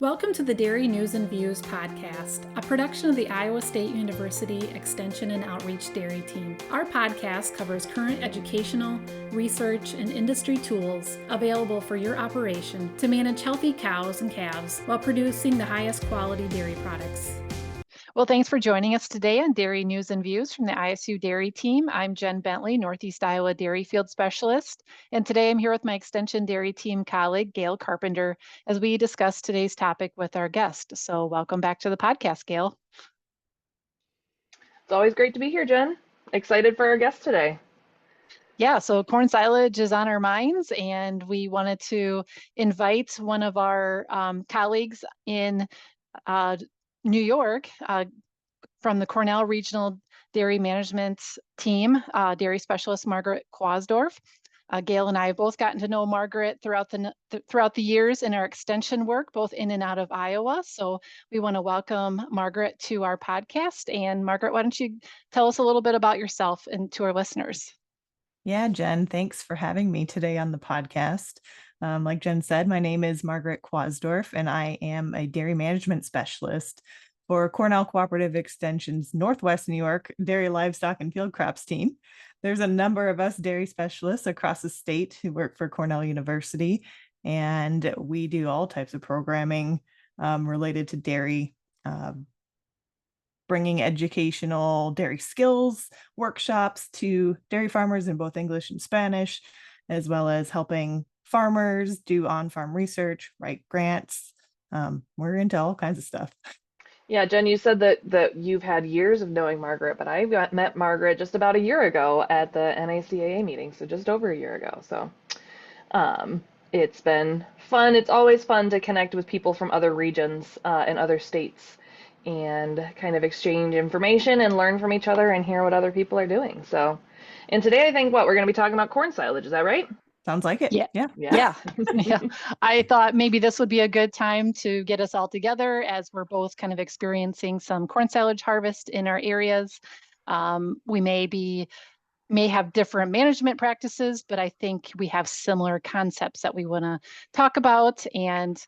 Welcome to the Dairy News and Views podcast, a production of the Iowa State University Extension and Outreach Dairy Team. Our podcast covers current educational, research, and industry tools available for your operation to manage healthy cows and calves while producing the highest quality dairy products. Well, thanks for joining us today on Dairy News and Views from the ISU Dairy Team. I'm Jen Bentley, Northeast Iowa Dairy Field Specialist, and today I'm here with my Extension Dairy Team colleague, Gail Carpenter, as we discuss today's topic with our guest. So welcome back to the podcast, Gail. It's always great to be here, Jen. Excited for our guest today. Yeah, so corn silage is on our minds, and we wanted to invite one of our colleagues in New York from the Cornell Regional Dairy Management Team, Dairy Specialist Margaret Quaassdorff. Gail and I have both gotten to know Margaret throughout the years in our extension work, both in and out of Iowa. So we want to welcome Margaret to our podcast. And Margaret, why don't you tell us a little bit about yourself and to our listeners? Yeah, Jen, thanks for having me today on the podcast. Like Jen said, my name is Margaret Quaassdorff, and I am a dairy management specialist for Cornell Cooperative Extension's Northwest New York Dairy, Livestock, and Field Crops team. There's a number of us dairy specialists across the state who work for Cornell University, and we do all types of programming related to dairy, bringing educational dairy skills workshops to dairy farmers in both English and Spanish, as well as helping farmers do on-farm research, write grants. We're into all kinds of stuff. Yeah, Jen, you said that you've had years of knowing Margaret, but I met Margaret just about a year ago at the NACAA meeting, so just over a year ago. So it's been fun. It's always fun to connect with people from other regions and other states and kind of exchange information and learn from each other and hear what other people are doing. So, and today I think we're going to be talking about corn silage. Is that right? Sounds like it. Yeah. Yeah. I thought maybe this would be a good time to get us all together as we're both kind of experiencing some corn silage harvest in our areas. We may have different management practices, but I think we have similar concepts that we want to talk about, and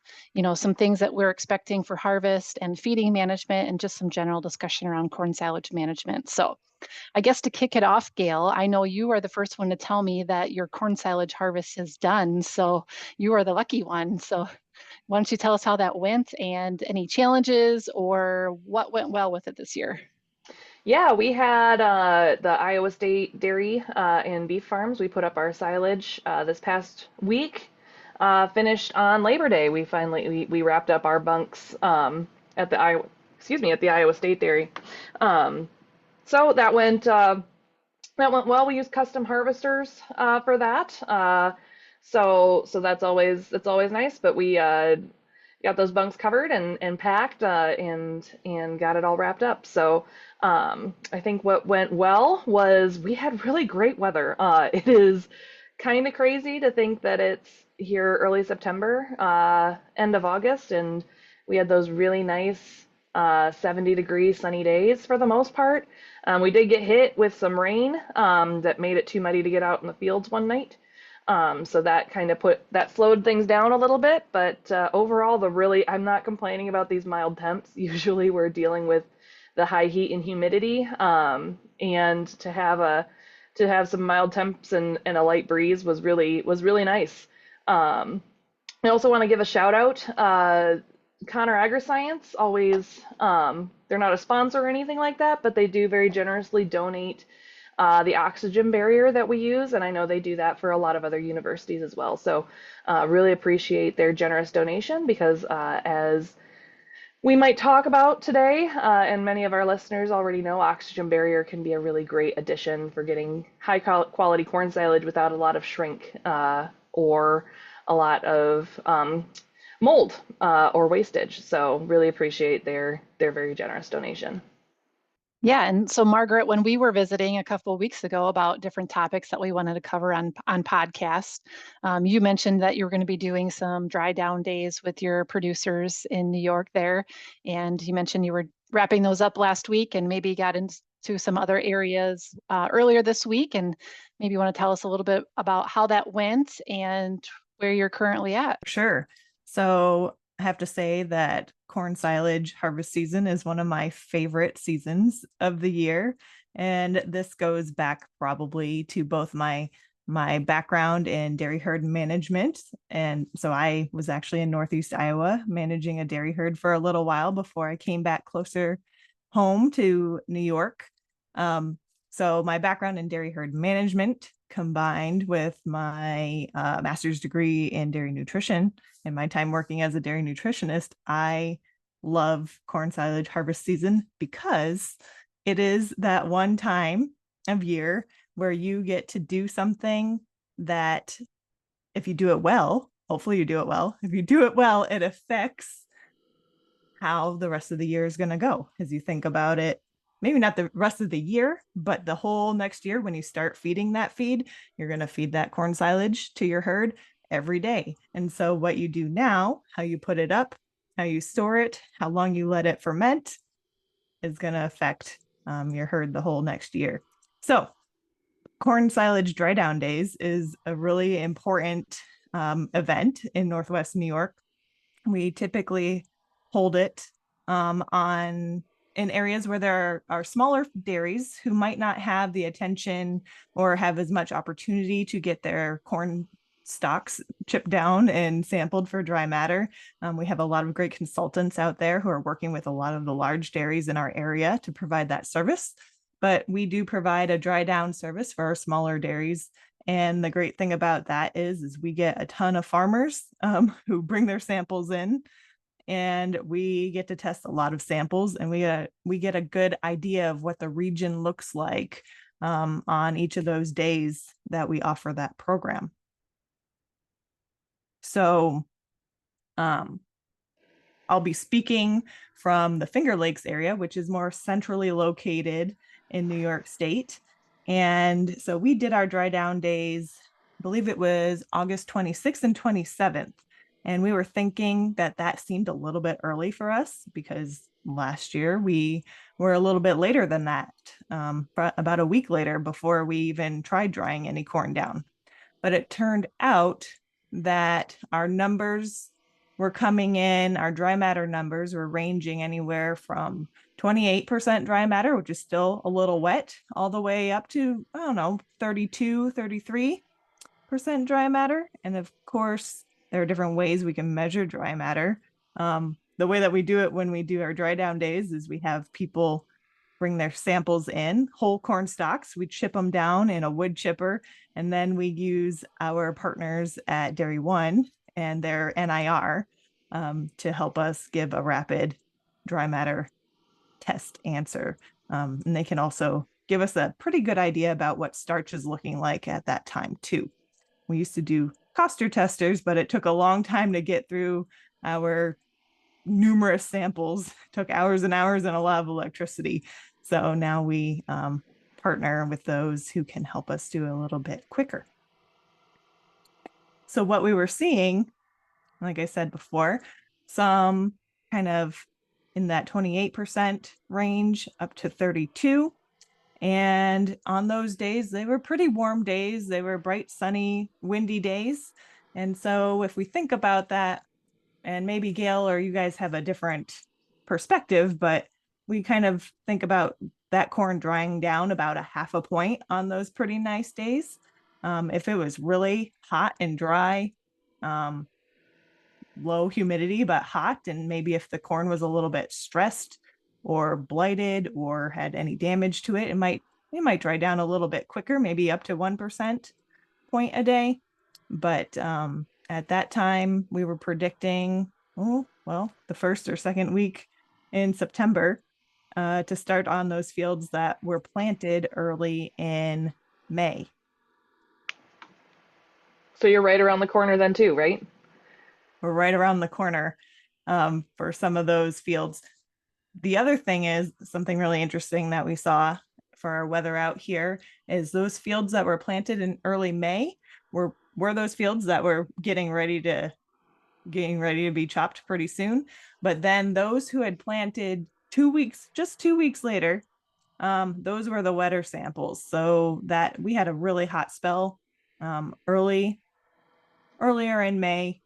some things that we're expecting for harvest and feeding management, and just some general discussion around corn silage management. So I guess to kick it off, Gail, I know you are the first one to tell me that your corn silage harvest is done, so you are the lucky one. So why don't you tell us how that went and any challenges or what went well with it this year? Yeah, we had the Iowa State Dairy and Beef Farms. We put up our silage this past week. Finished on Labor Day. We wrapped up our bunks at the Iowa State Dairy. So that went well. We used custom harvesters for that. So that's always nice. But we got those bunks covered and packed and got it all wrapped up. So I think what went well was we had really great weather. It is kind of crazy to think that it's here early September, end of August, and we had those really nice 70-degree sunny days for the most part. We did get hit with some rain that made it too muddy to get out in the fields one night. So that kind of slowed things down a little bit, but overall, I'm not complaining about these mild temps. Usually we're dealing with the high heat and humidity, and to have some mild temps and a light breeze was really nice. I also want to give a shout out, Connor AgriScience, always, they're not a sponsor or anything like that, but they do very generously donate the oxygen barrier that we use, and I know they do that for a lot of other universities as well. So really appreciate their generous donation, because as we might talk about today, and many of our listeners already know, oxygen barrier can be a really great addition for getting high quality corn silage without a lot of shrink or a lot of mold or wastage. So really appreciate their very generous donation. Yeah, and so Margaret, when we were visiting a couple of weeks ago about different topics that we wanted to cover on podcast, you mentioned that you were going to be doing some dry down days with your producers in New York there, and you mentioned you were wrapping those up last week and maybe got into some other areas earlier this week, and maybe you want to tell us a little bit about how that went and where you're currently at. Sure. So I have to say that corn silage harvest season is one of my favorite seasons of the year. And this goes back probably to both my background in dairy herd management. And so I was actually in Northeast Iowa managing a dairy herd for a little while before I came back closer home to New York. So my background in dairy herd management combined with my master's degree in dairy nutrition and my time working as a dairy nutritionist, I love corn silage harvest season because it is that one time of year where you get to do something that if you do it well, hopefully you do it well. If you do it well, it affects how the rest of the year is going to go as you think about it. Maybe not the rest of the year, but the whole next year when you start feeding that feed, you're going to feed that corn silage to your herd every day. And so what you do now, how you put it up, how you store it, how long you let it ferment is going to affect your herd the whole next year. So corn silage dry down days is a really important event in Northwest New York. We typically hold it in areas where there are smaller dairies who might not have the attention or have as much opportunity to get their corn stalks chipped down and sampled for dry matter. We have a lot of great consultants out there who are working with a lot of the large dairies in our area to provide that service. But we do provide a dry down service for our smaller dairies. And the great thing about that is we get a ton of farmers who bring their samples in, and we get to test a lot of samples, and we get a good idea of what the region looks like on each of those days that we offer that program. So I'll be speaking from the Finger Lakes area, which is more centrally located in New York State. And so we did our dry down days, I believe it was August 26th and 27th. And we were thinking that seemed a little bit early for us because last year we were a little bit later than that, about a week later before we even tried drying any corn down. But it turned out that our numbers were coming in, our dry matter numbers were ranging anywhere from 28% dry matter, which is still a little wet, all the way up to, 32, 33% dry matter. And of course, there are different ways we can measure dry matter. The way that we do it when we do our dry down days is we have people bring their samples in, whole corn stalks. We chip them down in a wood chipper, and then we use our partners at Dairy One and their NIR to help us give a rapid dry matter test answer. And they can also give us a pretty good idea about what starch is looking like at that time too. We used to do Coster testers, but it took a long time to get through our numerous samples. It took hours and hours and a lot of electricity. So now we partner with those who can help us do a little bit quicker. So what we were seeing, like I said before, some kind of in that 28% range up to 32. And on those days, they were pretty warm days. They were bright, sunny, windy days. And so if we think about that, and maybe Gail or you guys have a different perspective, but we kind of think about that corn drying down about a half a point on those pretty nice days. If it was really hot and dry, low humidity, but hot, and maybe if the corn was a little bit stressed or blighted or had any damage to it, it might dry down a little bit quicker, maybe up to 1% point a day. But at that time, we were predicting, the first or second week in September to start on those fields that were planted early in May. So you're right around the corner then too, right? We're right around the corner for some of those fields. The other thing is something really interesting that we saw for our weather out here is those fields that were planted in early May were those fields that were getting ready to be chopped pretty soon. But then those who had planted just 2 weeks later, those were the wetter samples. So that we had a really hot spell earlier in May.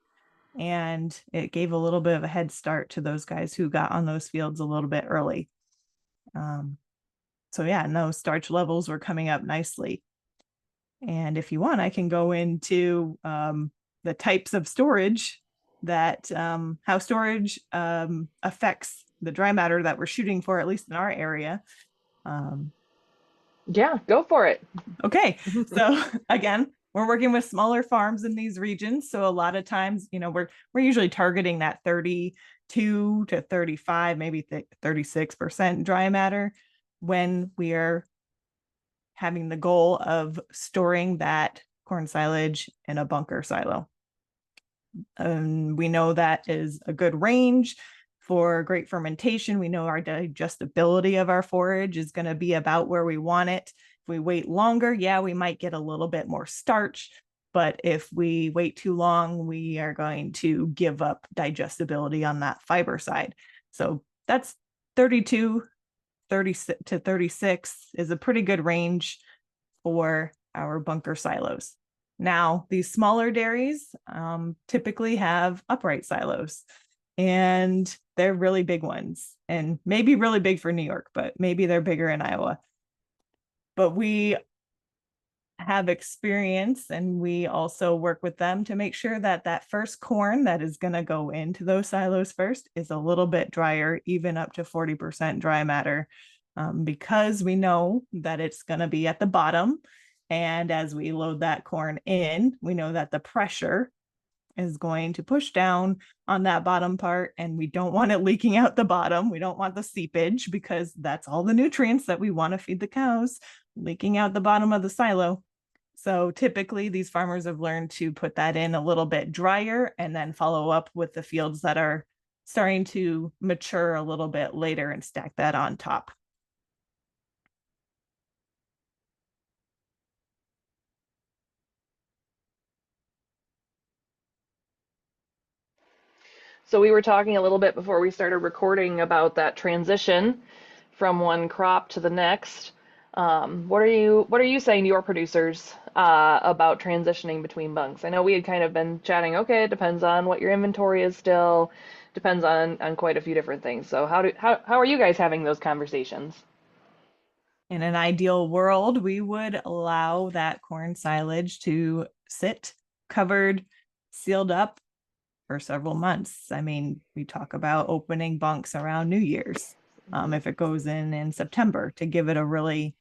and it gave a little bit of a head start to those guys who got on those fields a little bit early. So yeah, no, starch levels were coming up nicely. And if you want, I can go into the types of storage that how storage affects the dry matter that we're shooting for, at least in our area. Yeah, go for it. Okay. So again, we're working with smaller farms in these regions. So a lot of times, we're usually targeting that 32 to 35, maybe 36% dry matter when we are having the goal of storing that corn silage in a bunker silo. We know that is a good range for great fermentation. We know our digestibility of our forage is going to be about where we want it. If we wait longer, yeah, we might get a little bit more starch, but if we wait too long, we are going to give up digestibility on that fiber side. So that's 32, 30 to 36 is a pretty good range for our bunker silos. Now, these smaller dairies typically have upright silos, and they're really big ones, and maybe really big for New York, but maybe they're bigger in Iowa. But we have experience, and we also work with them to make sure that that first corn that is going to go into those silos first is a little bit drier, even up to 40% dry matter, because we know that it's going to be at the bottom. And as we load that corn in, we know that the pressure is going to push down on that bottom part, and we don't want it leaking out the bottom. We don't want the seepage, because that's all the nutrients that we want to feed the cows leaking out the bottom of the silo. So typically these farmers have learned to put that in a little bit drier and then follow up with the fields that are starting to mature a little bit later and stack that on top. So we were talking a little bit before we started recording about that transition from one crop to the next. What are you saying to your producers about transitioning between bunks? I know we had kind of been chatting, okay, it depends on what your inventory is still, depends on quite a few different things. So how are you guys having those conversations? In an ideal world, we would allow that corn silage to sit covered, sealed up for several months. I mean, we talk about opening bunks around New Year's, if it goes in September, to give it a really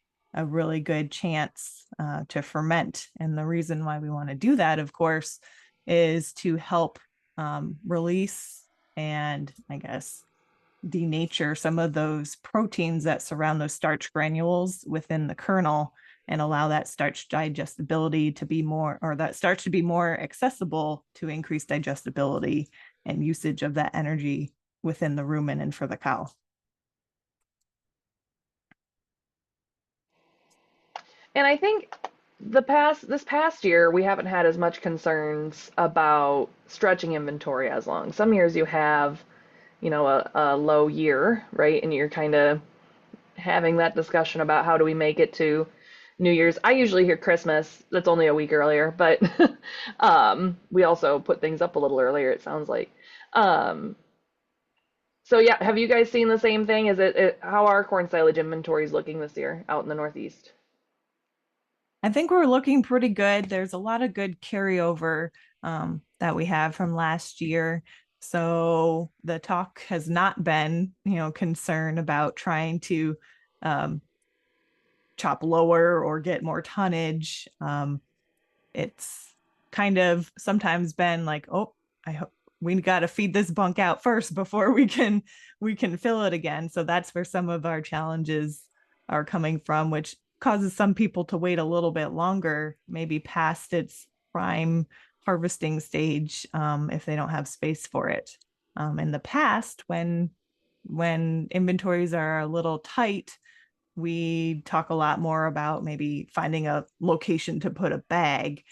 good chance to ferment. And the reason why we want to do that, of course, is to help release and, I guess, denature some of those proteins that surround those starch granules within the kernel, and allow that starch digestibility to be more, or that starch to be more accessible, to increase digestibility and usage of that energy within the rumen and for the cow. And I think this past year we haven't had as much concerns about stretching inventory as long. Some years you have, a low year, right? And you're kind of having that discussion about how do we make it to New Year's. I usually hear Christmas. That's only a week earlier, but we also put things up a little earlier, it sounds like. So yeah, have you guys seen the same thing? How are corn silage inventories looking this year out in the Northeast? I think we're looking pretty good. There's a lot of good carryover that we have from last year. So the talk has not been, concern about trying to chop lower or get more tonnage. It's kind of sometimes been like, oh, I hope we got to feed this bunk out first before we can fill it again. So that's where some of our challenges are coming from, which causes some people to wait a little bit longer, maybe past its prime harvesting stage, if they don't have space for it. In the past, when inventories are a little tight, we talk a lot more about maybe finding a location to put a bag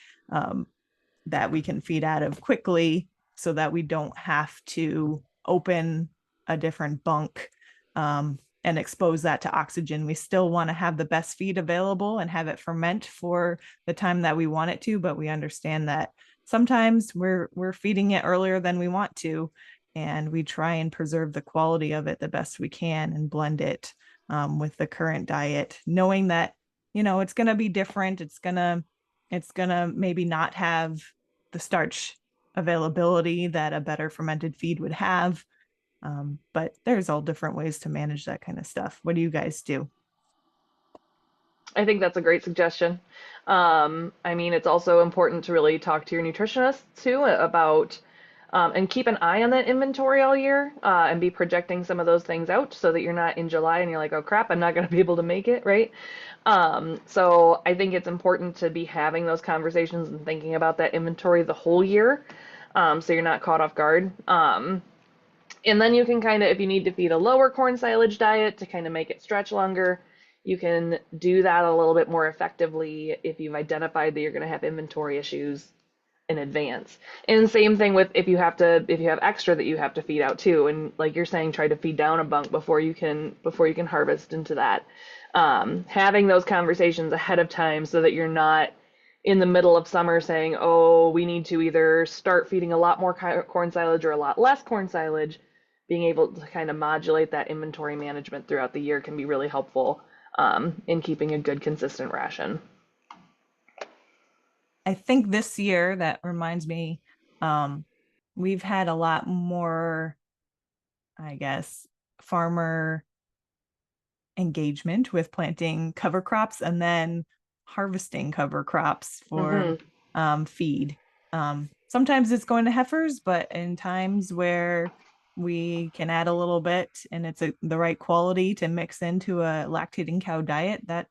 that we can feed out of quickly, so that we don't have to open a different bunk and expose that to oxygen. We still want to have the best feed available and have it ferment for the time that we want it to, but we understand that sometimes we're feeding it earlier than we want to, and we try and preserve the quality of it the best we can and blend it with the current diet, knowing that, it's going to be different. It's gonna maybe not have the starch availability that a better fermented feed would have. But there's all different ways to manage that kind of stuff. What do you guys do? I think that's a great suggestion. I mean, it's also important to really talk to your nutritionist too about and keep an eye on that inventory all year and be projecting some of those things out so that you're not in July and you're like, oh crap, I'm not going to be able to make it, right? So I think it's important to be having those conversations and thinking about that inventory the whole year so you're not caught off guard. And then you can kind of, if you need to feed a lower corn silage diet to kind of make it stretch longer, you can do that a little bit more effectively if you've identified that you're going to have inventory issues in advance. And same thing with if you have extra that you have to feed out too. And like you're saying, try to feed down a bunk before you can harvest into that. Having those conversations ahead of time so that you're not in the middle of summer saying, oh, we need to either start feeding a lot more corn silage or a lot less corn silage. Being able to kind of modulate that inventory management throughout the year can be really helpful in keeping a good, consistent ration. I think this year, that reminds me, we've had a lot more, I guess, farmer engagement with planting cover crops and then harvesting cover crops for feed. Sometimes it's going to heifers, but in times where we can add a little bit and it's the right quality to mix into a lactating cow diet, that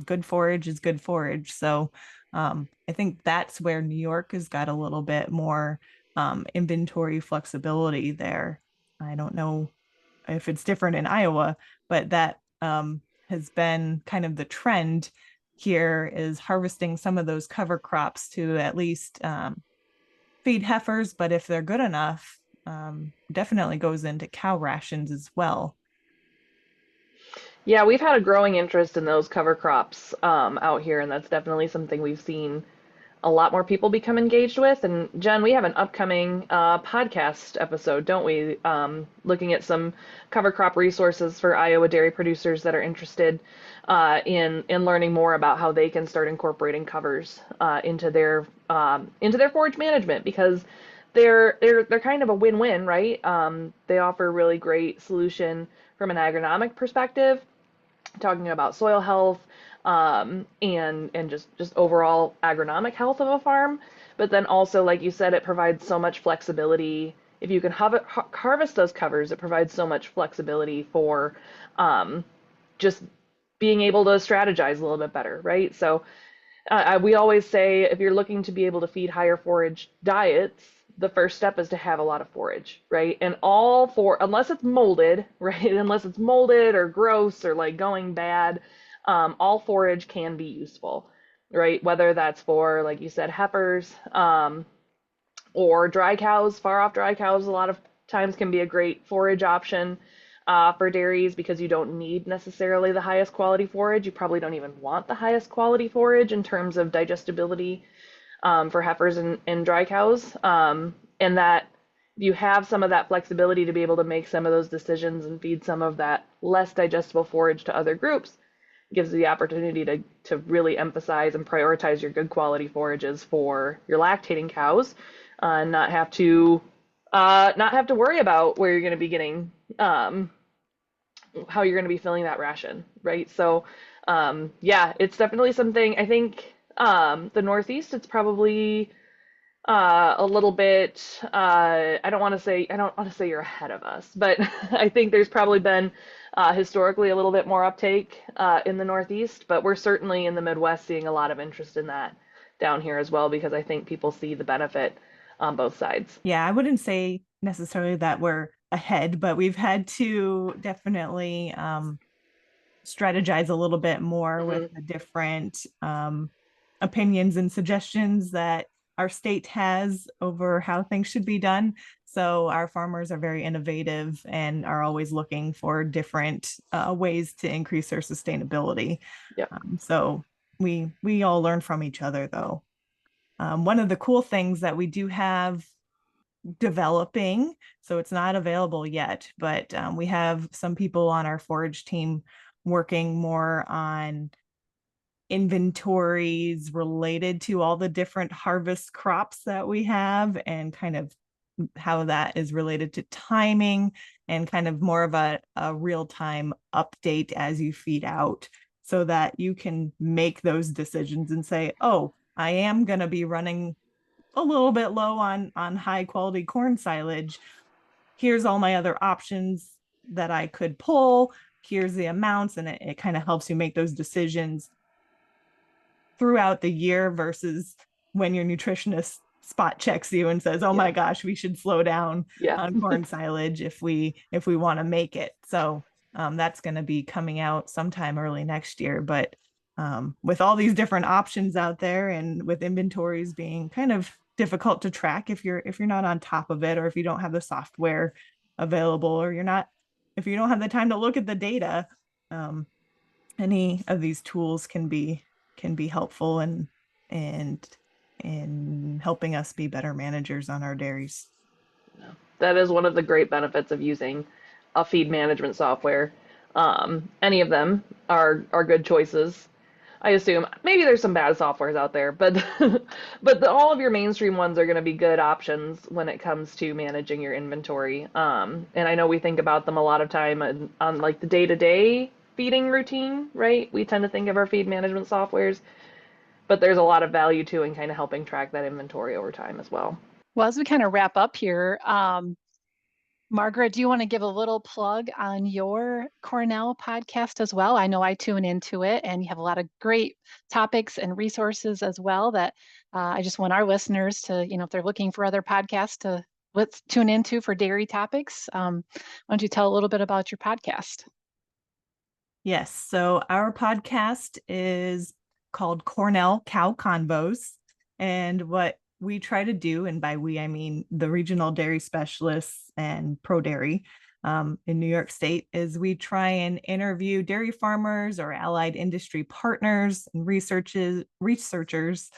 good forage is good forage. So I think that's where New York has got a little bit more inventory flexibility there. I don't know if it's different in Iowa, but that has been kind of the trend here, is harvesting some of those cover crops to at least feed heifers, but if they're good enough, definitely goes into cow rations as well. Yeah, we've had a growing interest in those cover crops out here, and that's definitely something we've seen a lot more people become engaged with. And Jen, we have an upcoming podcast episode, don't we? Looking at some cover crop resources for Iowa dairy producers that are interested in learning more about how they can start incorporating covers into their forage management, because they're kind of a win-win, right? They offer a really great solution from an agronomic perspective, talking about soil health and just overall agronomic health of a farm. But then also, like you said, it provides so much flexibility. If you can harvest those covers, it provides so much flexibility for just being able to strategize a little bit better, right? So we always say if you're looking to be able to feed higher forage diets, the first step is to have a lot of forage, right? And unless it's molded, right? Unless it's molded or gross or like going bad, all forage can be useful, right? Whether that's for, like you said, heifers, or dry cows. Far off dry cows a lot of times can be a great forage option for dairies, because you don't need necessarily the highest quality forage. You probably don't even want the highest quality forage in terms of digestibility for heifers and dry cows. And that you have some of that flexibility to be able to make some of those decisions and feed some of that less digestible forage to other groups, gives you the opportunity to really emphasize and prioritize your good quality forages for your lactating cows, and not have to worry about where you're going to be getting how you're going to be filling that ration, right? So yeah, it's definitely something. I think the Northeast, it's probably a little bit, I don't want to say you're ahead of us, but I think there's probably been historically a little bit more uptake in the Northeast, but we're certainly in the Midwest seeing a lot of interest in that down here as well, because I think people see the benefit on both sides. Yeah, I wouldn't say necessarily that we're ahead, but we've had to definitely strategize a little bit more with the different opinions and suggestions that our state has over how things should be done. So our farmers are very innovative and are always looking for different ways to increase their sustainability. Yep. So we all learn from each other, though. One of the cool things that we do have developing, so it's not available yet, but we have some people on our forage team working more on inventories related to all the different harvest crops that we have, and kind of how that is related to timing, and kind of more of a real-time update as you feed out, so that you can make those decisions and say, oh, I am going to be running a little bit low on high quality corn silage. Here's all my other options that I could pull. Here's the amounts, and it kind of helps you make those decisions throughout the year versus when your nutritionist spot checks you and says, oh my gosh, we should slow down on corn silage if we want to make it. So that's going to be coming out sometime early next year. But with all these different options out there, and with inventories being kind of difficult to track if you're not on top of it, or if you don't have the software available, or if you don't have the time to look at the data, any of these tools can be helpful and in helping us be better managers on our dairies. That is one of the great benefits of using a feed management software. Any of them are good choices. I assume maybe there's some bad softwares out there, but all of your mainstream ones are going to be good options when it comes to managing your inventory. And I know we think about them a lot of time on like the day-to-day feeding routine, right? We tend to think of our feed management softwares, but there's a lot of value to in kind of helping track that inventory over time as well. Well, as we kind of wrap up here, Margaret, do you want to give a little plug on your Cornell podcast as well? I know I tune into it, and you have a lot of great topics and resources as well that I just want our listeners to, if they're looking for other podcasts let's tune into for dairy topics. Why don't you tell a little bit about your podcast? Yes. So our podcast is called Cornell Cow Convos. And what we try to do, and by we, I mean the regional dairy specialists and Pro Dairy in New York State, is we try and interview dairy farmers or allied industry partners and researchers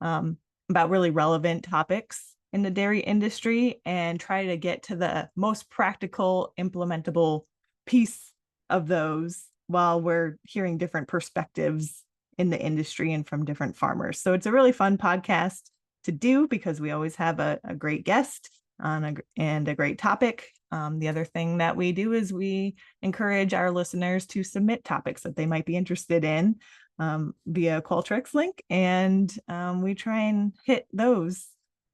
about really relevant topics in the dairy industry, and try to get to the most practical, implementable piece of those while we're hearing different perspectives in the industry and from different farmers. So it's a really fun podcast to do because we always have a great guest and a great topic. The other thing that we do is we encourage our listeners to submit topics that they might be interested in via Qualtrics link, and we try and hit those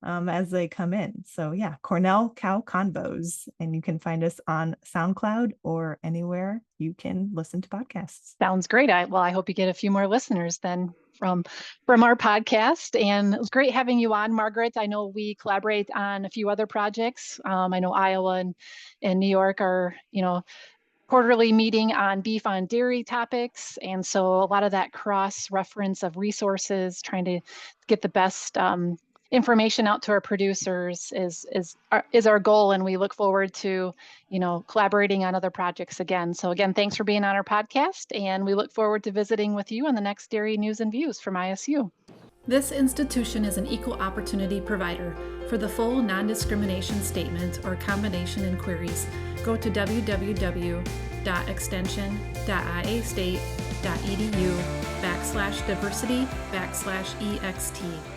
as they come in. So yeah, Cornell Cow Convos, and you can find us on SoundCloud or anywhere you can listen to podcasts. Sounds great. I hope you get a few more listeners then from our podcast. And it was great having you on, Margaret. I know we collaborate on a few other projects. I know Iowa and New York are, quarterly meeting on beef on dairy topics. And so a lot of that cross reference of resources, trying to get the best information out to our producers is our goal, and we look forward to collaborating on other projects again. So again, thanks for being on our podcast, and we look forward to visiting with you on the next Dairy News and Views from ISU. This institution is an equal opportunity provider. For the full non-discrimination statement or combination inquiries, go to www.extension.iastate.edu/diversity/ext.